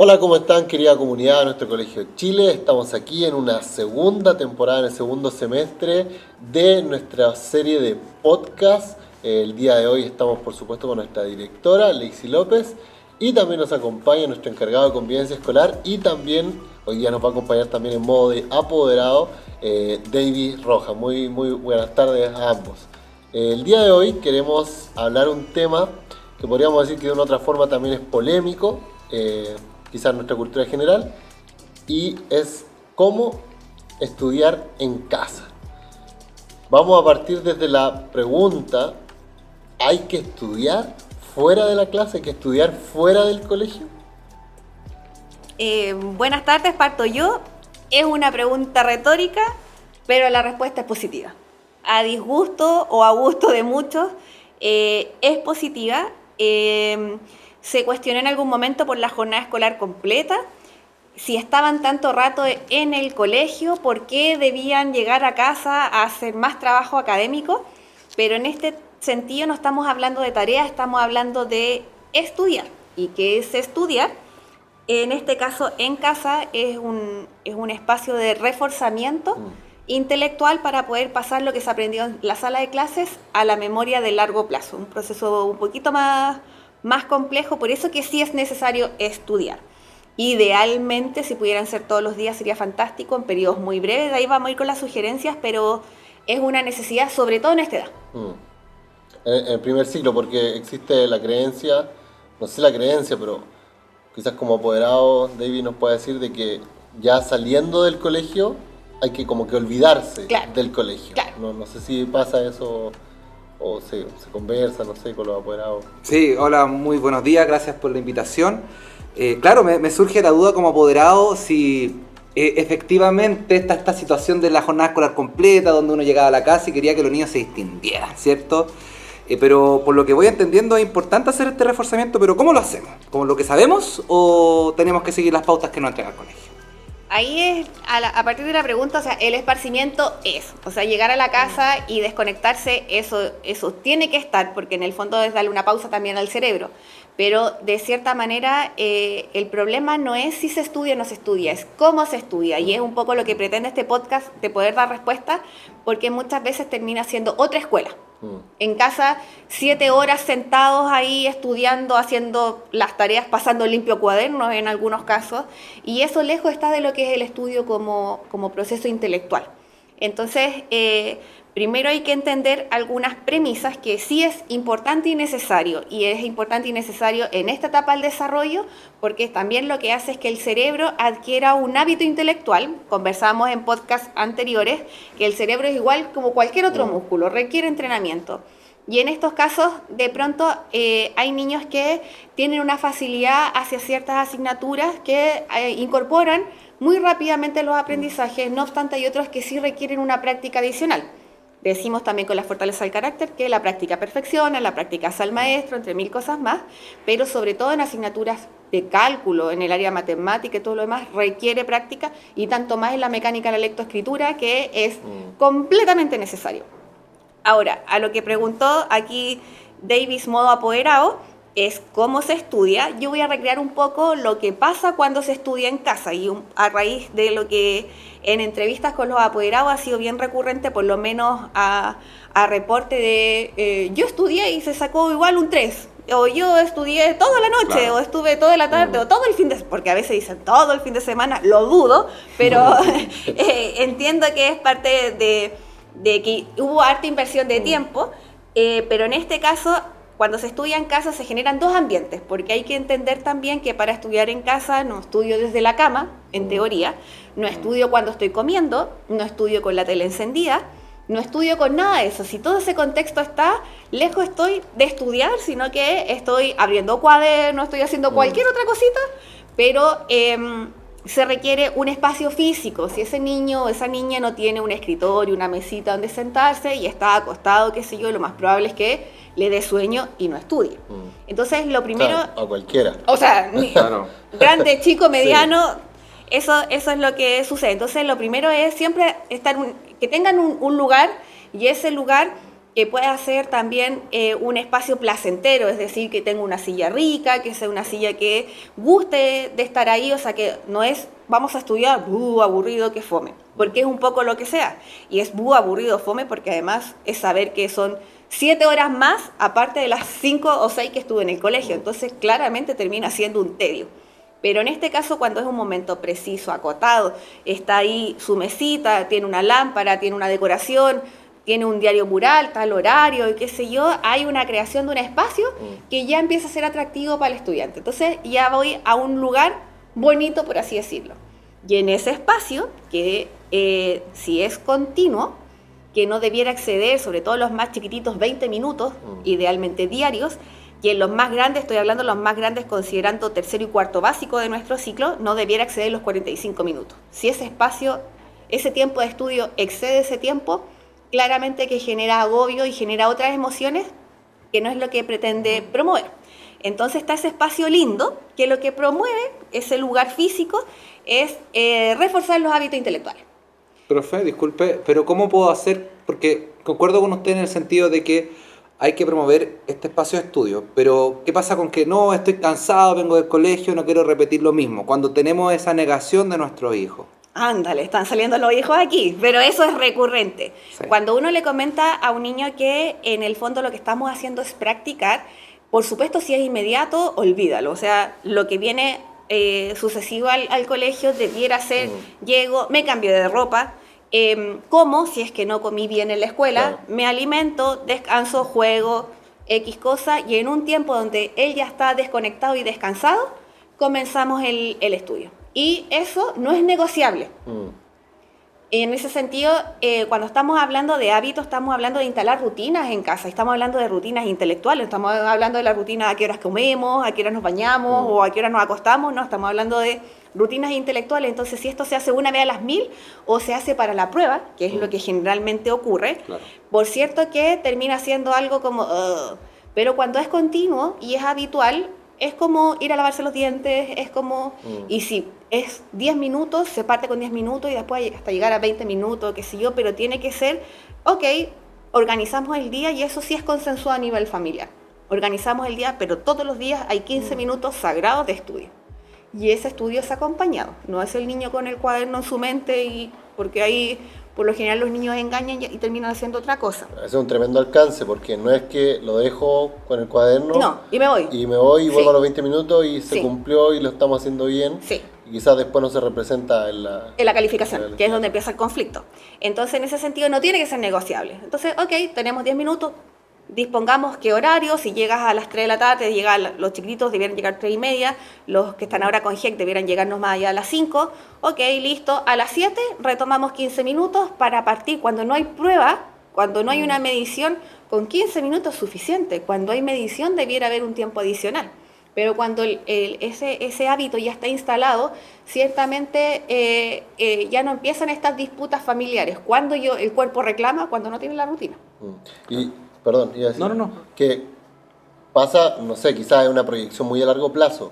Hola, ¿cómo están, querida comunidad de nuestro Colegio Chile? Estamos aquí en una segunda temporada, en el segundo semestre de nuestra serie de podcast. El día de hoy estamos, por supuesto, con nuestra directora, Leixi López, y también nos acompaña nuestro encargado de convivencia escolar, y también hoy día nos va a acompañar también en modo de apoderado, David Rojas. Muy buenas tardes a ambos. El día de hoy queremos hablar un tema que podríamos decir que de una otra forma también es polémico, quizás en nuestra cultura general, y es cómo estudiar en casa. Vamos a partir desde la pregunta: ¿hay que estudiar fuera de la clase? ¿Hay que estudiar fuera del colegio? Buenas tardes, parto yo. Es una pregunta retórica, pero la respuesta es positiva. A disgusto o a gusto de muchos, es positiva. Se cuestionó en algún momento por la jornada escolar completa, si estaban tanto rato en el colegio, por qué debían llegar a casa a hacer más trabajo académico, pero en este sentido no estamos hablando de tareas, estamos hablando de estudiar. ¿Y qué es estudiar? En este caso, en casa es un espacio de reforzamiento intelectual para poder pasar lo que se aprendió en la sala de clases a la memoria de largo plazo, un proceso un poquito más complejo, por eso que sí es necesario estudiar. Idealmente, si pudieran ser todos los días, sería fantástico, en periodos muy breves. De ahí vamos a ir con las sugerencias, pero es una necesidad, sobre todo en esta edad. En el primer ciclo, porque existe la creencia, no sé la creencia, pero quizás como apoderado, David nos puede decir de que ya saliendo del colegio hay que como que olvidarse del colegio. Claro. No sé si pasa eso o se conversa, no sé, con los apoderados. Sí, hola, muy buenos días, gracias por la invitación. Claro, me surge la duda como apoderado si efectivamente esta situación de la jornada escolar completa, donde uno llegaba a la casa y quería que los niños se distinguieran, ¿cierto? Pero por lo que voy entendiendo es importante hacer este reforzamiento, pero ¿cómo lo hacemos? ¿Como lo que sabemos o tenemos que seguir las pautas que nos entrega el colegio? Ahí es, a partir de la pregunta, o sea, el esparcimiento o sea, llegar a la casa y desconectarse, eso tiene que estar, porque en el fondo es darle una pausa también al cerebro. Pero de cierta manera el problema no es si se estudia o no se estudia, es cómo se estudia. Y es un poco lo que pretende este podcast, de poder dar respuesta, porque muchas veces termina siendo otra escuela. En casa, 7 horas sentados ahí estudiando, haciendo las tareas, pasando limpio cuadernos en algunos casos, y eso lejos está de lo que es el estudio como proceso intelectual. Entonces, primero hay que entender algunas premisas que sí es importante y necesario, y es importante y necesario en esta etapa del desarrollo, porque también lo que hace es que el cerebro adquiera un hábito intelectual. Conversamos en podcasts anteriores que el cerebro es igual como cualquier otro músculo, requiere entrenamiento. Y en estos casos, de pronto, hay niños que tienen una facilidad hacia ciertas asignaturas que incorporan muy rápidamente los aprendizajes, no obstante hay otros que sí requieren una práctica adicional. Decimos también con la fortaleza del carácter que la práctica perfecciona, la práctica hace al maestro, entre mil cosas más, pero sobre todo en asignaturas de cálculo, en el área matemática y todo lo demás, requiere práctica, y tanto más en la mecánica de la lectoescritura, que es completamente necesario. Ahora, a lo que preguntó aquí Davis modo apoderado, es cómo se estudia. Yo voy a recrear un poco lo que pasa cuando se estudia en casa, y a raíz de lo que en entrevistas con los apoderados ha sido bien recurrente, por lo menos a reporte de yo estudié y se sacó igual un 3, o yo estudié toda la noche, claro, o estuve toda la tarde, o todo el fin de semana, porque a veces dicen todo el fin de semana, lo dudo, pero entiendo que es parte de que hubo harta inversión de tiempo, pero en este caso, cuando se estudia en casa se generan dos ambientes, porque hay que entender también que para estudiar en casa no estudio desde la cama, en teoría, no estudio cuando estoy comiendo, no estudio con la tele encendida, no estudio con nada de eso. Si todo ese contexto está, lejos estoy de estudiar, sino que estoy abriendo cuadernos, estoy haciendo cualquier otra cosita, pero se requiere un espacio físico. Si ese niño o esa niña no tiene un escritorio, una mesita donde sentarse y está acostado, qué sé yo, lo más probable es que le dé sueño y no estudie. Entonces, lo primero... Claro, a cualquiera. O sea, claro, grande, chico, mediano, sí. Eso es lo que sucede. Entonces, lo primero es siempre que tengan un lugar, y ese lugar que pueda ser también un espacio placentero, es decir, que tenga una silla rica, que sea una silla que guste de estar ahí, o sea, que no es vamos a estudiar, aburrido, que fome, porque es un poco lo que sea, y es aburrido, fome, porque además es saber que son 7 horas más, aparte de las 5 o 6 que estuve en el colegio, entonces claramente termina siendo un tedio. Pero en este caso, cuando es un momento preciso, acotado, está ahí su mesita, tiene una lámpara, tiene una decoración, tiene un diario mural, tal horario, y qué sé yo, hay una creación de un espacio que ya empieza a ser atractivo para el estudiante. Entonces ya voy a un lugar bonito, por así decirlo. Y en ese espacio, que si es continuo, que no debiera exceder, sobre todo los más chiquititos, 20 minutos, idealmente diarios, y en los más grandes, estoy hablando de los más grandes considerando tercero y cuarto básico de nuestro ciclo, no debiera exceder los 45 minutos. Si ese espacio, ese tiempo de estudio excede ese tiempo, claramente que genera agobio y genera otras emociones que no es lo que pretende promover. Entonces está ese espacio lindo que lo que promueve ese lugar físico es reforzar los hábitos intelectuales. Profe, disculpe, pero ¿cómo puedo hacer? Porque concuerdo con usted en el sentido de que hay que promover este espacio de estudio, pero ¿qué pasa con que no, estoy cansado, vengo del colegio, no quiero repetir lo mismo? Cuando tenemos esa negación de nuestros hijos. Ándale, están saliendo los hijos aquí, pero eso es recurrente. Sí. Cuando uno le comenta a un niño que en el fondo lo que estamos haciendo es practicar, por supuesto si es inmediato, olvídalo. O sea, lo que viene sucesivo al colegio debiera ser, llego, me cambio de ropa, como si es que no comí bien en la escuela, claro, me alimento, descanso, juego, X cosa, y en un tiempo donde él ya está desconectado y descansado, comenzamos el estudio. Y eso no es negociable. En ese sentido, cuando estamos hablando de hábitos, estamos hablando de instalar rutinas en casa, estamos hablando de rutinas intelectuales, estamos hablando de la rutina a qué horas comemos, a qué horas nos bañamos o a qué horas nos acostamos, no, estamos hablando de rutinas intelectuales. Entonces, si esto se hace una vez a las 1000 o se hace para la prueba, que es lo que generalmente ocurre, claro, por cierto que termina siendo algo como... pero cuando es continuo y es habitual, es como ir a lavarse los dientes, es como... Y si es 10 minutos, se parte con 10 minutos y después hasta llegar a 20 minutos, qué sé yo, pero tiene que ser, ok, organizamos el día y eso sí es consensuado a nivel familiar. Organizamos el día, pero todos los días hay 15 minutos sagrados de estudio. Y ese estudio es acompañado, no es el niño con el cuaderno en su mente, y porque ahí... Por lo general los niños engañan y terminan haciendo otra cosa. Ese es un tremendo alcance, porque no es que lo dejo con el cuaderno. No, y me voy. Y vuelvo a los 20 minutos y se cumplió y lo estamos haciendo bien. Sí. Y quizás después no se representa en la calificación, que es donde empieza el conflicto. Entonces, en ese sentido, no tiene que ser negociable. Entonces, ok, tenemos 10 minutos, dispongamos qué horario, si llegas a las 3 de la tarde, los chiquititos debieran llegar 3:30, los que están ahora con GEC debieran llegarnos más allá a las 5, ok, listo, a las 7 retomamos 15 minutos para partir, cuando no hay prueba, cuando no hay una medición, con 15 minutos es suficiente, cuando hay medición debiera haber un tiempo adicional, pero cuando ese hábito ya está instalado, ciertamente ya no empiezan estas disputas familiares, cuando el cuerpo reclama, cuando no tiene la rutina. Perdón, iba a decir que pasa, no sé, quizás es una proyección muy a largo plazo,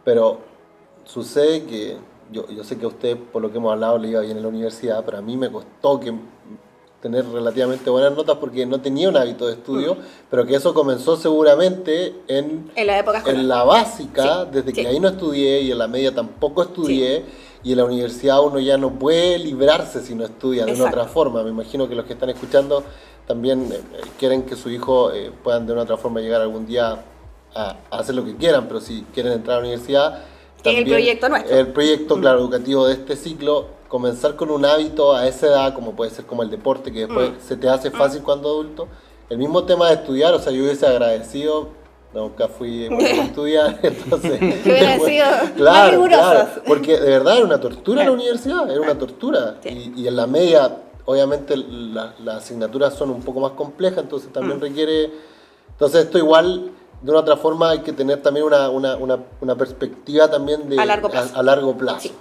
pero sucede que yo sé que a usted, por lo que hemos hablado, le iba bien en la universidad, pero a mí me costó tener relativamente buenas notas porque no tenía un hábito de estudio, pero que eso comenzó seguramente en la época escolar, en la básica, desde que ahí no estudié, y en la media tampoco estudié, y en la universidad uno ya no puede librarse si no estudia de una otra forma. Me imagino que los que están escuchando también quieren que su hijo puedan de una otra forma llegar algún día a hacer lo que quieran, pero si quieren entrar a la universidad... Que es el proyecto nuestro. El proyecto, claro, educativo de este ciclo, comenzar con un hábito a esa edad, como puede ser como el deporte, que después se te hace fácil cuando adulto. El mismo tema de estudiar, o sea, yo hubiese agradecido... Nunca fui a estudiar, entonces... Que hubieran sido claro, rigurosos. Claro, porque de verdad era una tortura la universidad, era una tortura. Y en la media, obviamente, las asignaturas son un poco más complejas, entonces también requiere... Entonces esto igual, de una otra forma, hay que tener también una perspectiva también de... A largo plazo. A largo plazo. Sí.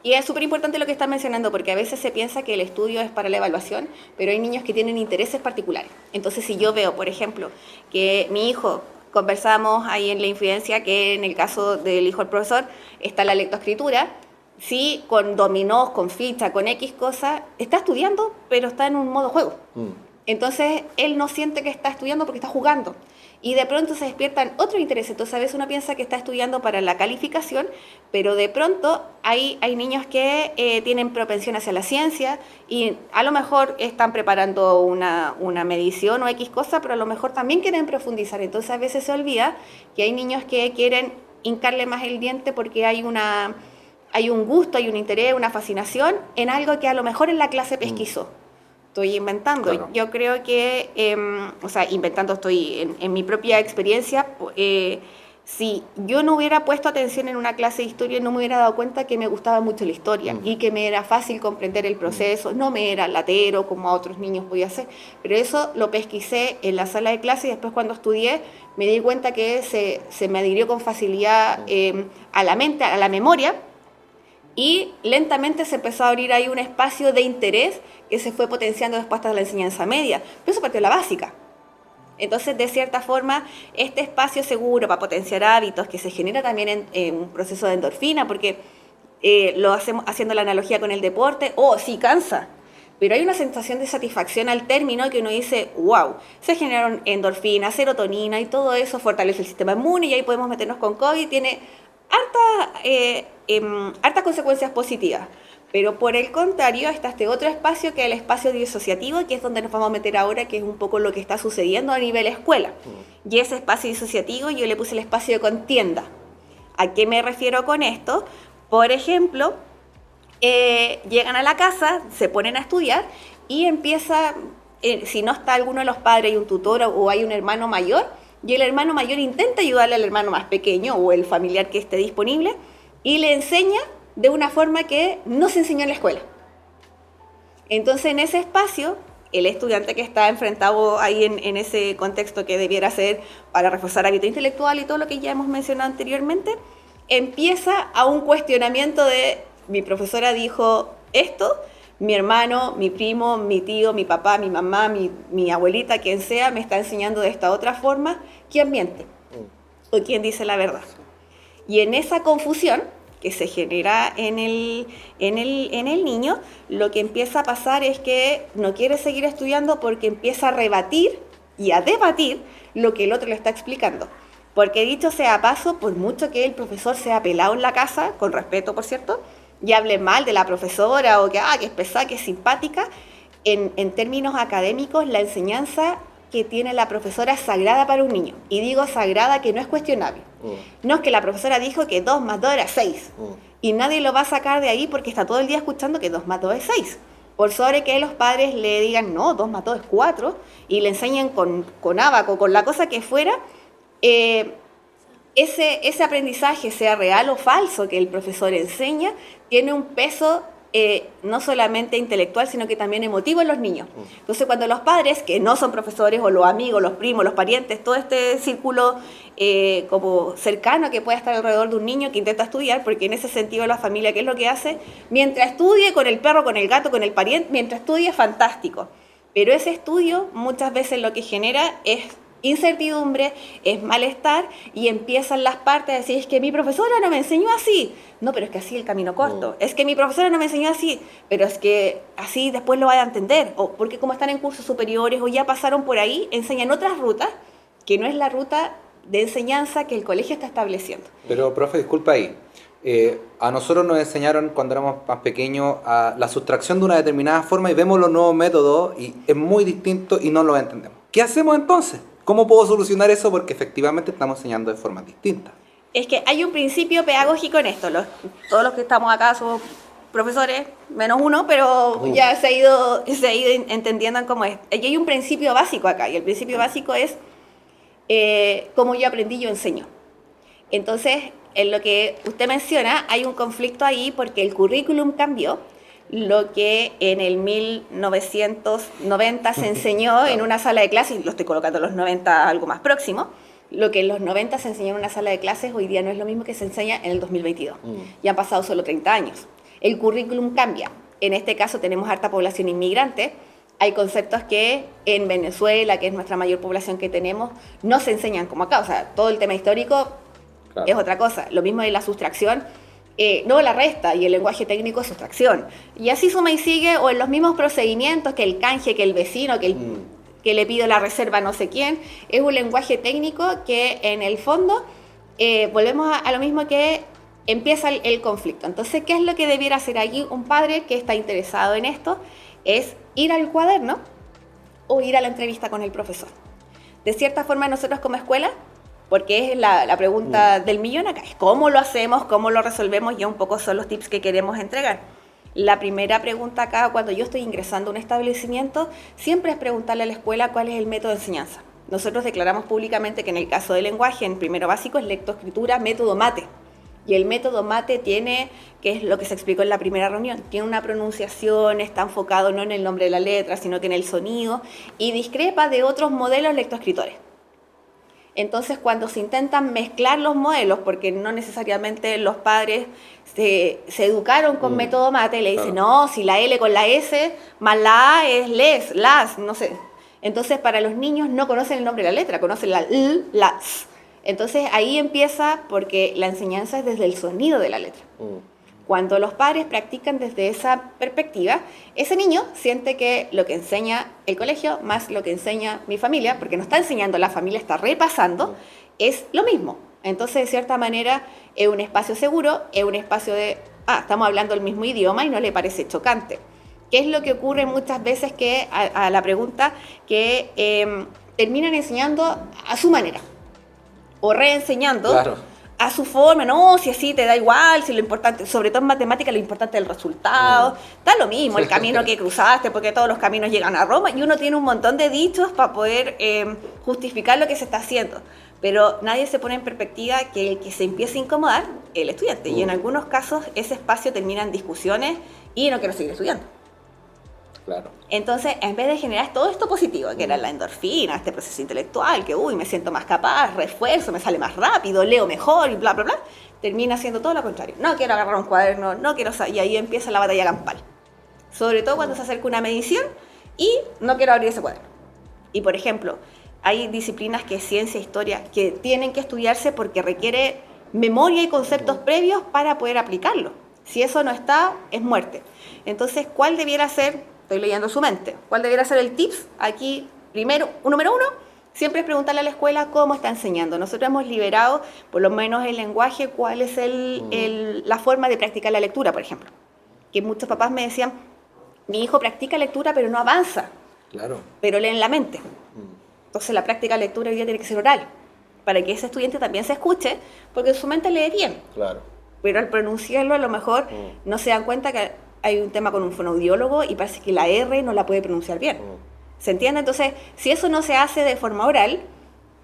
Y es súper importante lo que están mencionando, porque a veces se piensa que el estudio es para la evaluación, pero hay niños que tienen intereses particulares. Entonces, si yo veo, por ejemplo, que mi hijo, conversamos ahí en la infidencia, que en el caso del hijo del profesor está la lectoescritura, sí, con dominós, con ficha, con X cosas, está estudiando, pero está en un modo juego. Entonces, él no siente que está estudiando porque está jugando. Y de pronto se despiertan otros intereses. Entonces, a veces uno piensa que está estudiando para la calificación, pero de pronto hay niños que tienen propensión hacia la ciencia y a lo mejor están preparando una medición o X cosa, pero a lo mejor también quieren profundizar. Entonces, a veces se olvida que hay niños que quieren hincarle más el diente porque hay un gusto, hay un interés, una fascinación en algo que a lo mejor en la clase pesquisó. Estoy inventando. Claro. Yo creo que, inventando estoy en mi propia experiencia. Si yo no hubiera puesto atención en una clase de historia, no me hubiera dado cuenta que me gustaba mucho la historia y que me era fácil comprender el proceso. No me era latero como a otros niños podía ser, pero eso lo pesquisé en la sala de clase y después cuando estudié me di cuenta que se me adhirió con facilidad a la mente, a la memoria. Y lentamente se empezó a abrir ahí un espacio de interés que se fue potenciando después hasta la enseñanza media. Pero eso partió de la básica. Entonces, de cierta forma, este espacio seguro para potenciar hábitos que se genera también en un proceso de endorfina, porque lo hacemos haciendo la analogía con el deporte, sí cansa, pero hay una sensación de satisfacción al término que uno dice, wow, se generaron endorfina, serotonina y todo eso fortalece el sistema inmune y ahí podemos meternos con COVID, tiene hartas consecuencias positivas. Pero por el contrario, está este otro espacio que es el espacio disociativo, que es donde nos vamos a meter ahora, que es un poco lo que está sucediendo a nivel escuela. Y ese espacio disociativo yo le puse el espacio de contienda. ¿A qué me refiero con esto? Por ejemplo, llegan a la casa, se ponen a estudiar y empieza, si no está alguno de los padres, hay un tutor o hay un hermano mayor, y el hermano mayor intenta ayudarle al hermano más pequeño o el familiar que esté disponible y le enseña de una forma que no se enseñó en la escuela. Entonces, en ese espacio, el estudiante que está enfrentado ahí en ese contexto que debiera ser para reforzar hábito intelectual y todo lo que ya hemos mencionado anteriormente, empieza a un cuestionamiento de mi profesora dijo esto, mi hermano, mi primo, mi tío, mi papá, mi mamá, mi abuelita, quien sea, me está enseñando de esta otra forma. ¿Quién miente? ¿O quién dice la verdad? Y en esa confusión que se genera en el niño, lo que empieza a pasar es que no quiere seguir estudiando porque empieza a rebatir y a debatir lo que el otro le está explicando. Porque dicho sea paso, por mucho que el profesor sea pelado en la casa, con respeto por cierto, y hable mal de la profesora o que es pesada, que es simpática, en términos académicos la enseñanza que tiene la profesora es sagrada para un niño. Y digo sagrada que no es cuestionable. No es que la profesora dijo que 2 más 2 era 6. Y nadie lo va a sacar de ahí porque está todo el día escuchando que 2 más 2 es 6. Por sobre que los padres le digan, no, 2 más 2 es 4, y le enseñen con ábaco, con la cosa que fuera, ese aprendizaje, sea real o falso, que el profesor enseña, tiene un peso no solamente intelectual, sino que también emotivo en los niños. Entonces, cuando los padres, que no son profesores, o los amigos, los primos, los parientes, todo este círculo como cercano que puede estar alrededor de un niño que intenta estudiar, porque en ese sentido la familia, ¿qué es lo que hace? Mientras estudie con el perro, con el gato, con el pariente, mientras estudie es fantástico. Pero ese estudio muchas veces lo que genera es incertidumbre, es malestar, y empiezan las partes a decir, es que mi profesora no me enseñó así. No, pero es que así el camino corto. Es que mi profesora no me enseñó así, pero es que así después lo van a entender. O porque como están en cursos superiores o ya pasaron por ahí, enseñan otras rutas que no es la ruta de enseñanza que el colegio está estableciendo. Pero, profe, disculpa ahí. A nosotros nos enseñaron cuando éramos más pequeños a la sustracción de una determinada forma y vemos los nuevos métodos y es muy distinto y no lo entendemos. ¿Qué hacemos entonces? ¿Cómo puedo solucionar eso? Porque efectivamente estamos enseñando de formas distintas. Es que hay un principio pedagógico en esto. Todos los que estamos acá somos profesores, menos uno, pero ya se ha ido entendiendo cómo es. Y hay un principio básico acá, y el principio básico es como yo aprendí, yo enseño. Entonces, en lo que usted menciona, hay un conflicto ahí porque el currículum cambió. Lo que en el 1990 se enseñó en una sala de clases, y lo estoy colocando en los 90 algo más próximo, lo que en los 90 se enseñó en una sala de clases hoy día no es lo mismo que se enseña en el 2022. Ya han pasado solo 30 años. El currículum cambia. En este caso tenemos harta población inmigrante. Hay conceptos que en Venezuela, que es nuestra mayor población que tenemos, no se enseñan como acá. O sea, todo el tema histórico es otra cosa. Lo mismo de la sustracción. No la resta, y el lenguaje técnico es sustracción. Y así suma y sigue, o en los mismos procedimientos que el canje, que el vecino, que que le pido la reserva a no sé quién. Es un lenguaje técnico que en el fondo volvemos a lo mismo que empieza el conflicto. Entonces, ¿qué es lo que debiera hacer aquí un padre que está interesado en esto? Es ir al cuaderno o ir a la entrevista con el profesor. De cierta forma, nosotros como escuela, porque es la pregunta del millón acá, es cómo lo hacemos, cómo lo resolvemos, y un poco son los tips que queremos entregar. La primera pregunta acá, cuando yo estoy ingresando a un establecimiento, siempre es preguntarle a la escuela cuál es el método de enseñanza. Nosotros declaramos públicamente que en el caso del lenguaje, en primero básico, es lectoescritura, método MATE. Y el método MATE tiene, que es lo que se explicó en la primera reunión, tiene una pronunciación, está enfocado no en el nombre de la letra, sino que en el sonido, y discrepa de otros modelos lectoescritores. Entonces, cuando se intentan mezclar los modelos, porque no necesariamente los padres se educaron con método MATE, le dicen, no, si la L con la S más la A es les, las, no sé. Entonces, para los niños no conocen el nombre de la letra, conocen la L, la S. Entonces ahí empieza, porque la enseñanza es desde el sonido de la letra. Cuando los padres practican desde esa perspectiva, ese niño siente que lo que enseña el colegio más lo que enseña mi familia, porque no está enseñando, la familia está repasando, es lo mismo. Entonces, de cierta manera, es un espacio seguro, es un espacio de, estamos hablando el mismo idioma y no le parece chocante. ¿Qué es lo que ocurre muchas veces que a la pregunta que terminan enseñando a su manera? O reenseñando a su forma, no, si así te da igual, si lo importante, sobre todo en matemática, lo importante es el resultado, da lo mismo el camino que cruzaste, porque todos los caminos llegan a Roma, y uno tiene un montón de dichos para poder justificar lo que se está haciendo, pero nadie se pone en perspectiva que el que se empiece a incomodar es el estudiante, y en algunos casos ese espacio termina en discusiones y no quiero seguir estudiando. Claro. Entonces, en vez de generar todo esto positivo, que era la endorfina, este proceso intelectual, que me siento más capaz, refuerzo, me sale más rápido, leo mejor y bla, bla, bla, termina siendo todo lo contrario. No quiero agarrar un cuaderno, no quiero... Y ahí empieza la batalla campal. Sobre todo cuando se acerca una medición y no quiero abrir ese cuaderno. Y, por ejemplo, hay disciplinas que es ciencia, historia, que tienen que estudiarse porque requiere memoria y conceptos previos para poder aplicarlo. Si eso no está, es muerte. Entonces, ¿cuál debiera ser... Estoy leyendo su mente. ¿Cuál debería ser el tips? Aquí, número uno, siempre es preguntarle a la escuela cómo está enseñando. Nosotros hemos liberado, por lo menos el lenguaje, cuál es la forma de practicar la lectura, por ejemplo. Que muchos papás me decían, mi hijo practica lectura, pero no avanza. Claro. Pero lee en la mente. Entonces, la práctica de lectura hoy día tiene que ser oral, para que ese estudiante también se escuche, porque su mente lee bien. Claro. Pero al pronunciarlo, a lo mejor no se dan cuenta que hay un tema con un fonoaudiólogo y parece que la R no la puede pronunciar bien. ¿Se entiende? Entonces, si eso no se hace de forma oral,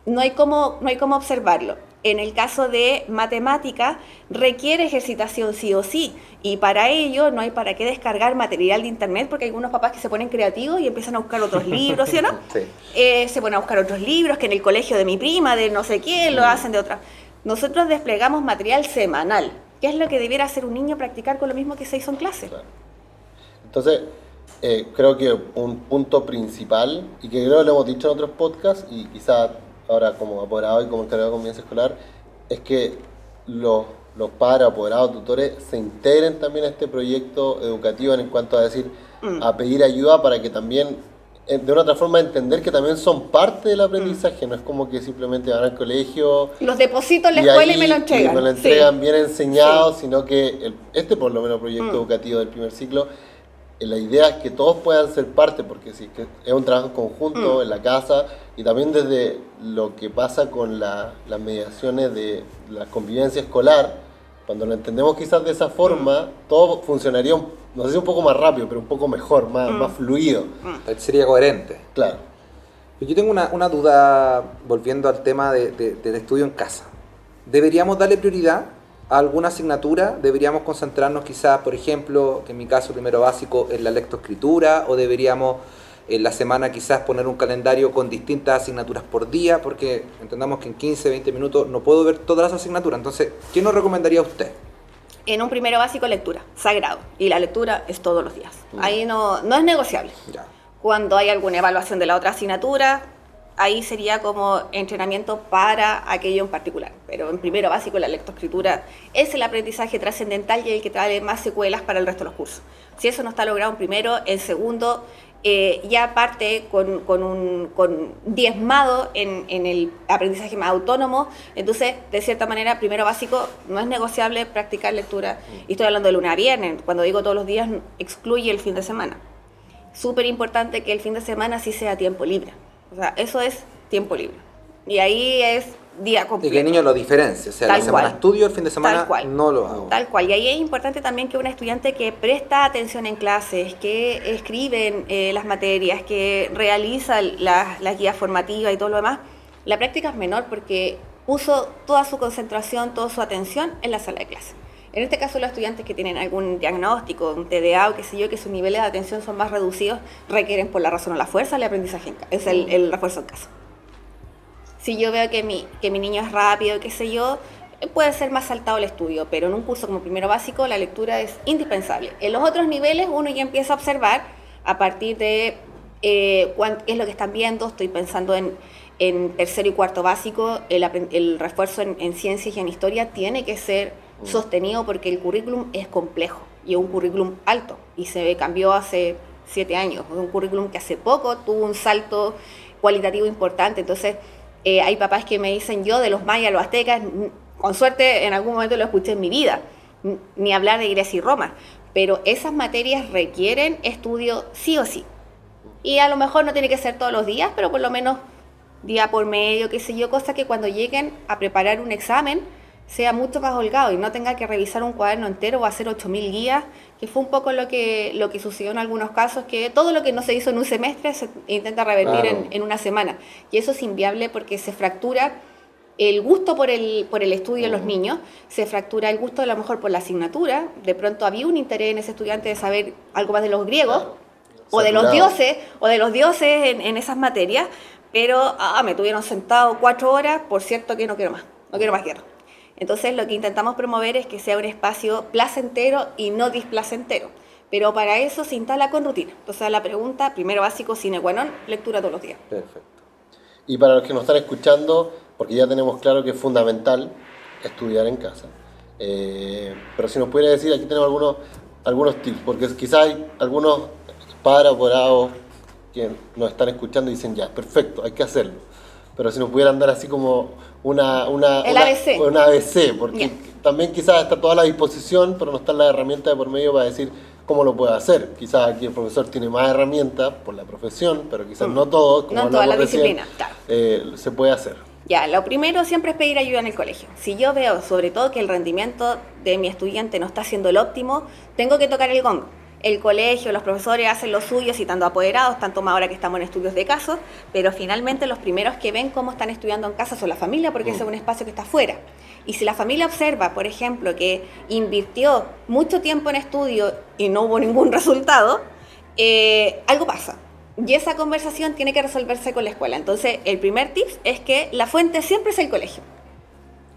no hay cómo observarlo. En el caso de matemática, requiere ejercitación sí o sí, y para ello no hay para qué descargar material de internet, porque hay algunos papás que se ponen creativos y empiezan a buscar otros libros, ¿sí o no? Sí. Se ponen a buscar otros libros, que en el colegio de mi prima, de no sé quién, lo hacen de otra. Nosotros desplegamos material semanal. ¿Qué es lo que debiera hacer un niño practicar con lo mismo que se hizo en clase? Claro. Entonces, creo que un punto principal, y que creo que lo hemos dicho en otros podcasts, y quizás ahora como apoderado y como encargado de convivencia escolar, es que los padres, apoderados, tutores, se integren también a este proyecto educativo en cuanto a decir, a pedir ayuda para que también, de una otra forma, entender que también son parte del aprendizaje, no es como que simplemente van al colegio... Los deposito en la escuela y me lo entregan. Y me lo entregan bien enseñado, sino que por lo menos, proyecto educativo del primer ciclo, la idea es que todos puedan ser parte, porque sí, que es un trabajo conjunto en la casa, y también desde lo que pasa con las mediaciones de la convivencia escolar, cuando lo entendemos quizás de esa forma, todo funcionaría, no sé si un poco más rápido, pero un poco mejor, más fluido. Sería coherente. Claro. Yo tengo una duda, volviendo al tema del estudio en casa. ¿Deberíamos darle prioridad a alguna asignatura? ¿Deberíamos concentrarnos quizás, por ejemplo, que en mi caso primero básico, en la lectoescritura? ¿O deberíamos en la semana quizás poner un calendario con distintas asignaturas por día? Porque entendamos que en 15, 20 minutos no puedo ver todas las asignaturas. Entonces, ¿qué nos recomendaría usted? En un primero básico, lectura, sagrado. Y la lectura es todos los días. Ahí no es negociable. Ya. Cuando hay alguna evaluación de la otra asignatura, ahí sería como entrenamiento para aquello en particular. Pero en primero básico la lectoescritura es el aprendizaje trascendental y el que trae más secuelas para el resto de los cursos. Si eso no está logrado en primero, en segundo ya parte con diezmado en el aprendizaje más autónomo. Entonces, de cierta manera, primero básico no es negociable practicar lectura. Y estoy hablando de lunes a viernes. Cuando digo todos los días, excluye el fin de semana. Súper importante que el fin de semana sí sea tiempo libre. O sea, eso es tiempo libre. Y ahí es día completo. Y que el niño lo diferencie. O sea, la semana estudio, el fin de semana no lo hago. Tal cual. Y ahí es importante también que un estudiante que presta atención en clases, que escribe las materias, que realiza las guías formativas y todo lo demás, la práctica es menor porque puso toda su concentración, toda su atención en la sala de clase. En este caso, los estudiantes que tienen algún diagnóstico, un TDA o qué sé yo, que sus niveles de atención son más reducidos, requieren por la razón o la fuerza el aprendizaje, es el refuerzo en casa. Si yo veo que mi niño es rápido, qué sé yo, puede ser más saltado el estudio, pero en un curso como primero básico la lectura es indispensable. En los otros niveles uno ya empieza a observar a partir de qué es lo que están viendo. Estoy pensando en tercero y cuarto básico, el refuerzo en ciencias y en historia tiene que ser sostenido porque el currículum es complejo y es un currículum alto y se cambió hace 7 años. Es un currículum que hace poco tuvo un salto cualitativo importante. Entonces, hay papás que me dicen, yo de los mayas, los aztecas, con suerte en algún momento lo escuché en mi vida, ni hablar de Grecia y Roma, pero esas materias requieren estudio sí o sí. Y a lo mejor no tiene que ser todos los días, pero por lo menos día por medio, qué sé yo, cosa que cuando lleguen a preparar un examen sea mucho más holgado y no tenga que revisar un cuaderno entero o hacer 8.000 guías, que fue un poco lo que sucedió en algunos casos, que todo lo que no se hizo en un semestre se intenta revertir en una semana. Y eso es inviable porque se fractura el gusto por el estudio de los niños, se fractura el gusto a lo mejor por la asignatura. De pronto había un interés en ese estudiante de saber algo más de los griegos, o de los dioses en esas materias, pero me tuvieron sentado 4 horas, por cierto que no quiero más guerra. Entonces lo que intentamos promover es que sea un espacio placentero y no displacentero. Pero para eso se instala con rutina. Entonces la pregunta, primero básico, sine qua non, lectura todos los días. Perfecto. Y para los que nos están escuchando, porque ya tenemos claro que es fundamental estudiar en casa. Pero si nos pudiera decir, aquí tenemos algunos tips, porque quizás hay algunos padres apurados que nos están escuchando y dicen, ya, perfecto, hay que hacerlo. Pero si nos pudieran dar así como una ABC, porque también quizás está toda la disposición, pero no está la herramienta de por medio para decir cómo lo puede hacer. Quizás aquí el profesor tiene más herramientas por la profesión, pero quizás no todos, como no toda la disciplina, claro. Se puede hacer. Ya, lo primero siempre es pedir ayuda en el colegio. Si yo veo sobre todo que el rendimiento de mi estudiante no está siendo el óptimo, tengo que tocar el gong. El colegio, los profesores hacen lo suyo citando apoderados, tanto más ahora que estamos en estudios de casos, pero finalmente los primeros que ven cómo están estudiando en casa son la familia, porque ese es un espacio que está afuera. Y si la familia observa, por ejemplo, que invirtió mucho tiempo en estudio y no hubo ningún resultado, algo pasa. Y esa conversación tiene que resolverse con la escuela. Entonces, el primer tip es que la fuente siempre es el colegio.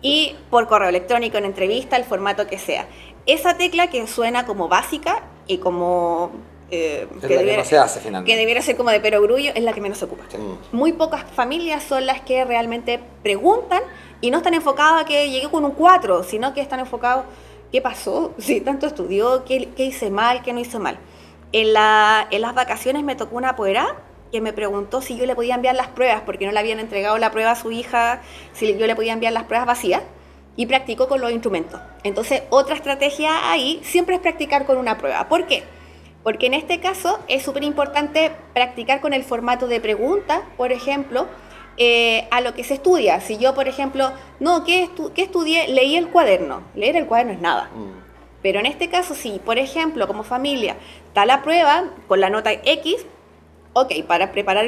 Y por correo electrónico, en entrevista, el formato que sea. Esa tecla que suena como básica y como que no se hace finalmente, que debiera ser como de perogrullo, es la que menos se ocupa. Muy pocas familias son las que realmente preguntan y no están enfocadas a que llegué con un 4, sino que están enfocados qué pasó, si tanto estudió, qué hice mal, qué no hice mal. En las vacaciones me tocó una apoderada que me preguntó si yo le podía enviar las pruebas, porque no le habían entregado la prueba a su hija, si yo le podía enviar las pruebas vacías. Y practicó con los instrumentos. Entonces, otra estrategia ahí siempre es practicar con una prueba. ¿Por qué? Porque en este caso es súper importante practicar con el formato de pregunta, por ejemplo, a lo que se estudia. Si yo, por ejemplo, ¿qué estudié? Leí el cuaderno. Leer el cuaderno es nada. Pero en este caso, si, por ejemplo, como familia, está la prueba con la nota X, ok, para preparar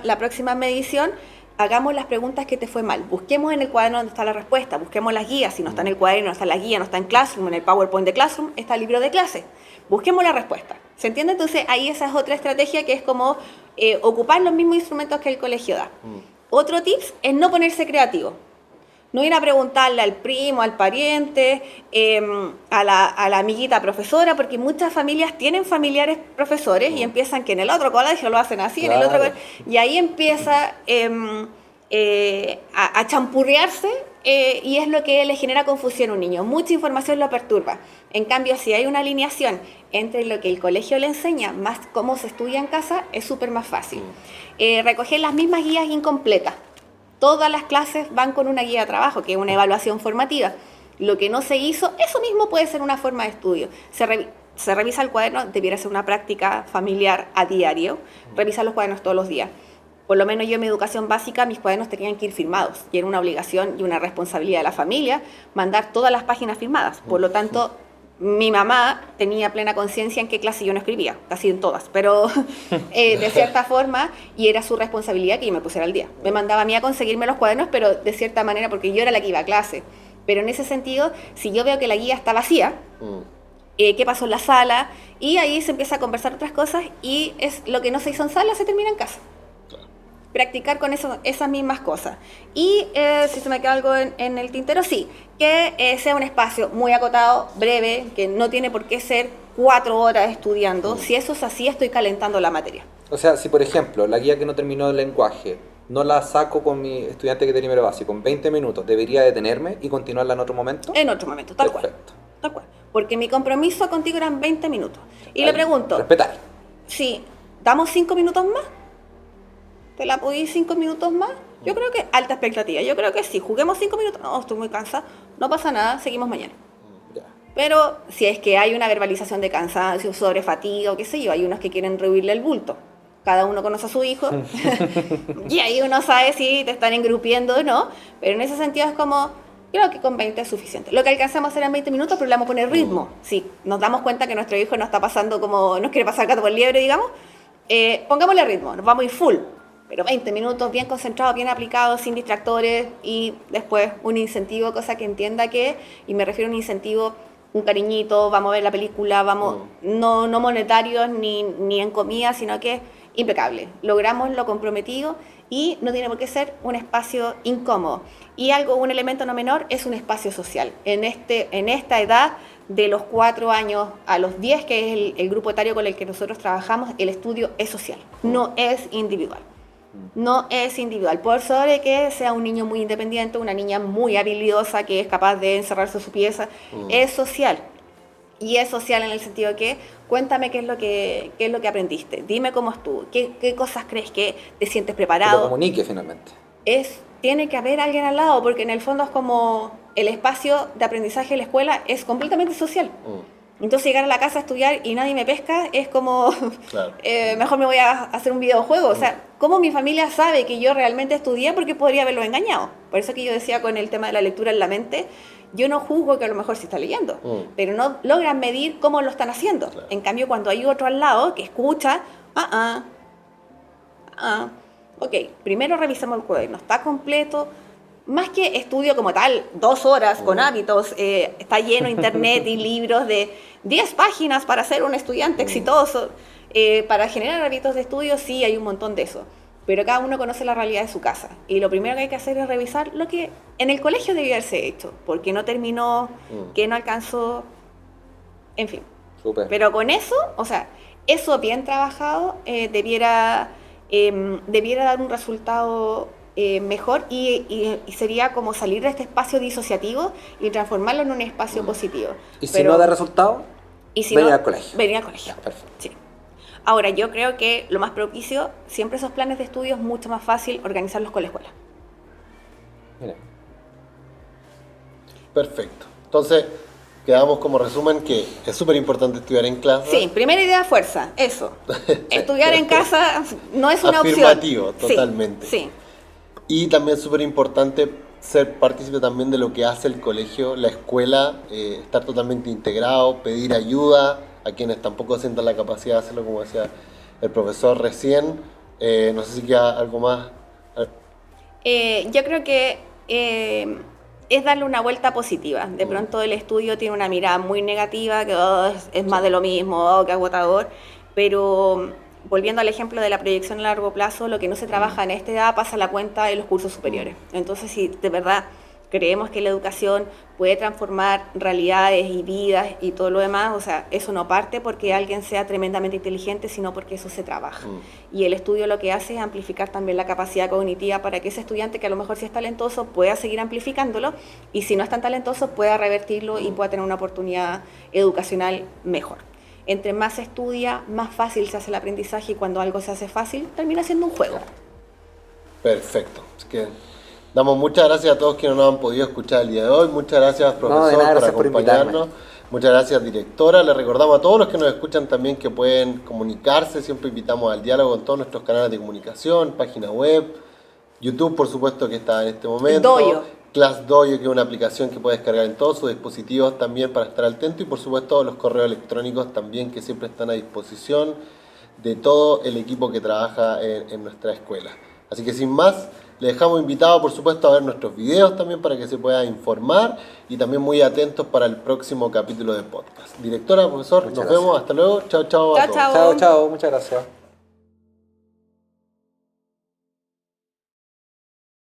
la próxima medición, hagamos las preguntas que te fue mal. Busquemos en el cuaderno donde está la respuesta, busquemos las guías. Si no está en el cuaderno, no está en la guía, no está en Classroom, en el PowerPoint de Classroom, está el libro de clase. Busquemos la respuesta. ¿Se entiende? Entonces, ahí esa es otra estrategia que es como ocupar los mismos instrumentos que el colegio da. Otro tip es no ponerse creativo. No ir a preguntarle al primo, al pariente, a la amiguita profesora, porque muchas familias tienen familiares profesores y empiezan que en el otro colegio lo hacen así, en el otro Claro. y ahí empieza a champurrearse y es lo que le genera confusión a un niño. Mucha información lo perturba. En cambio, si hay una alineación entre lo que el colegio le enseña más cómo se estudia en casa, es súper más fácil. Recoger las mismas guías incompletas. Todas las clases van con una guía de trabajo, que es una evaluación formativa. Lo que no se hizo, eso mismo puede ser una forma de estudio. Se revisa el cuaderno, debiera ser una práctica familiar a diario, revisar los cuadernos todos los días. Por lo menos yo en mi educación básica, mis cuadernos tenían que ir firmados, y era una obligación y una responsabilidad de la familia mandar todas las páginas firmadas. Por lo tanto, mi mamá tenía plena conciencia en qué clase yo no escribía, casi en todas, pero de cierta forma, y era su responsabilidad que yo me pusiera al día. Me mandaba a mí a conseguirme los cuadernos, pero de cierta manera porque yo era la que iba a clase. Pero en ese sentido, si yo veo que la guía está vacía, qué pasó en la sala, y ahí se empieza a conversar otras cosas, y es lo que no se hizo en sala se termina en casa. Practicar con eso, esas mismas cosas. Y si se me queda algo en el tintero, sí, que sea un espacio muy acotado, breve, que no tiene por qué ser 4 horas estudiando. Si eso es así, estoy calentando la materia. O sea, si por ejemplo la guía que no terminó el lenguaje no la saco con mi estudiante que tiene primero básico en 20 minutos, ¿debería detenerme y continuarla en otro momento? En otro momento, tal Perfecto. cual. Tal cual. Porque mi compromiso contigo eran 20 minutos. Y le Ahí, pregunto, respetar. si damos 5 minutos más, ¿te la podís 5 minutos más? Yo creo que alta expectativa. Yo creo que sí. Juguemos 5 minutos. No, estoy muy cansada. No pasa nada. Seguimos mañana. Ya. Pero si es que hay una verbalización de cansancio, sobre fatiga o qué sé yo, hay unos que quieren rehuirle el bulto. Cada uno conoce a su hijo. Y ahí uno sabe si te están engrupiendo o no. Pero en ese sentido es como, creo que con 20 es suficiente. Lo que alcanzamos a hacer en 20 minutos, pero le vamos a poner ritmo. Si nos damos cuenta que nuestro hijo no está pasando como nos quiere pasar gato por liebre, digamos, pongámosle ritmo. Nos vamos a ir full. Pero 20 minutos bien concentrados, bien aplicados, sin distractores, y después un incentivo, cosa que entienda que, y me refiero a un incentivo, un cariñito, vamos a ver la película, vamos, no monetarios ni en comida, sino que impecable. Logramos lo comprometido y no tiene por qué ser un espacio incómodo. Y un elemento no menor es un espacio social. En esta edad, de los 4 años a los 10, que es el grupo etario con el que nosotros trabajamos, el estudio es social, no es individual. No es individual, por sobre que sea un niño muy independiente, una niña muy habilidosa que es capaz de encerrarse en su pieza, es social. Y es social en el sentido que, cuéntame qué es lo que aprendiste, dime cómo estuvo, qué cosas crees que te sientes Que lo preparado. comunique finalmente. Tiene que haber alguien al lado, porque en el fondo es como el espacio de aprendizaje de la escuela es completamente social. Entonces llegar a la casa a estudiar y nadie me pesca es como, Claro. mejor me voy a hacer un videojuego. O sea, ¿cómo mi familia sabe que yo realmente estudié? Porque podría haberlo engañado. Por eso que yo decía con el tema de la lectura en la mente, yo no juzgo que a lo mejor se está leyendo, pero no logran medir cómo lo están haciendo. Claro. En cambio, cuando hay otro al lado que escucha, ok, primero revisamos el cuaderno, está completo. Más que estudio como tal, 2 horas con hábitos, está lleno internet y libros de 10 páginas para ser un estudiante exitoso. Para generar hábitos de estudio sí hay un montón de eso, pero cada uno conoce la realidad de su casa. Y lo primero que hay que hacer es revisar lo que en el colegio debió haberse hecho, porque no terminó, que no alcanzó, en fin. Súper. Pero con eso, o sea, eso bien trabajado debiera dar un resultado mejor y sería como salir de este espacio disociativo y transformarlo en un espacio positivo. ¿Y si no da resultado? Y si venir no, al colegio. venir al colegio. Ya, perfecto. Sí. Ahora, yo creo que lo más propicio, siempre esos planes de estudio es mucho más fácil organizarlos con la escuela. Mira. Perfecto. Entonces, quedamos como resumen que es súper importante estudiar en clase. Sí, primera idea, fuerza, eso. Estudiar en casa no es una opción. Afirmativo, totalmente. Sí. Y también es súper importante ser partícipe también de lo que hace el colegio, la escuela, estar totalmente integrado, pedir ayuda a quienes tampoco sientan la capacidad de hacerlo, como decía el profesor recién. No sé si queda algo más. Yo creo que es darle una vuelta positiva. De pronto el estudio tiene una mirada muy negativa, que es más de lo mismo, que agotador, pero volviendo al ejemplo de la proyección a largo plazo, lo que no se trabaja en esta edad pasa a la cuenta de los cursos superiores. Entonces, si de verdad creemos que la educación puede transformar realidades y vidas y todo lo demás, o sea, eso no parte porque alguien sea tremendamente inteligente, sino porque eso se trabaja. Y el estudio lo que hace es amplificar también la capacidad cognitiva para que ese estudiante, que a lo mejor sí es talentoso, pueda seguir amplificándolo, y si no es tan talentoso, pueda revertirlo y pueda tener una oportunidad educacional mejor. Entre más se estudia, más fácil se hace el aprendizaje, y cuando algo se hace fácil, termina siendo un juego. Perfecto. Así que damos muchas gracias a todos quienes nos han podido escuchar el día de hoy. Muchas gracias, profesor, de nada, gracias por por acompañarnos. invitarme. Muchas gracias, directora. Les recordamos a todos los que nos escuchan también que pueden comunicarse. Siempre invitamos al diálogo en todos nuestros canales de comunicación, página web, YouTube, por supuesto, que está en este momento. Doyo. ClassDojo, que es una aplicación que puede descargar en todos sus dispositivos también para estar atento. Y por supuesto los correos electrónicos también, que siempre están a disposición de todo el equipo que trabaja en nuestra escuela. Así que sin más, le dejamos invitado, por supuesto, a ver nuestros videos también para que se pueda informar, y también muy atentos para el próximo capítulo de podcast. Directora, profesor, nos vemos. Hasta luego. Chao, chao a Chao, todos. chao. Chao, chao, muchas gracias.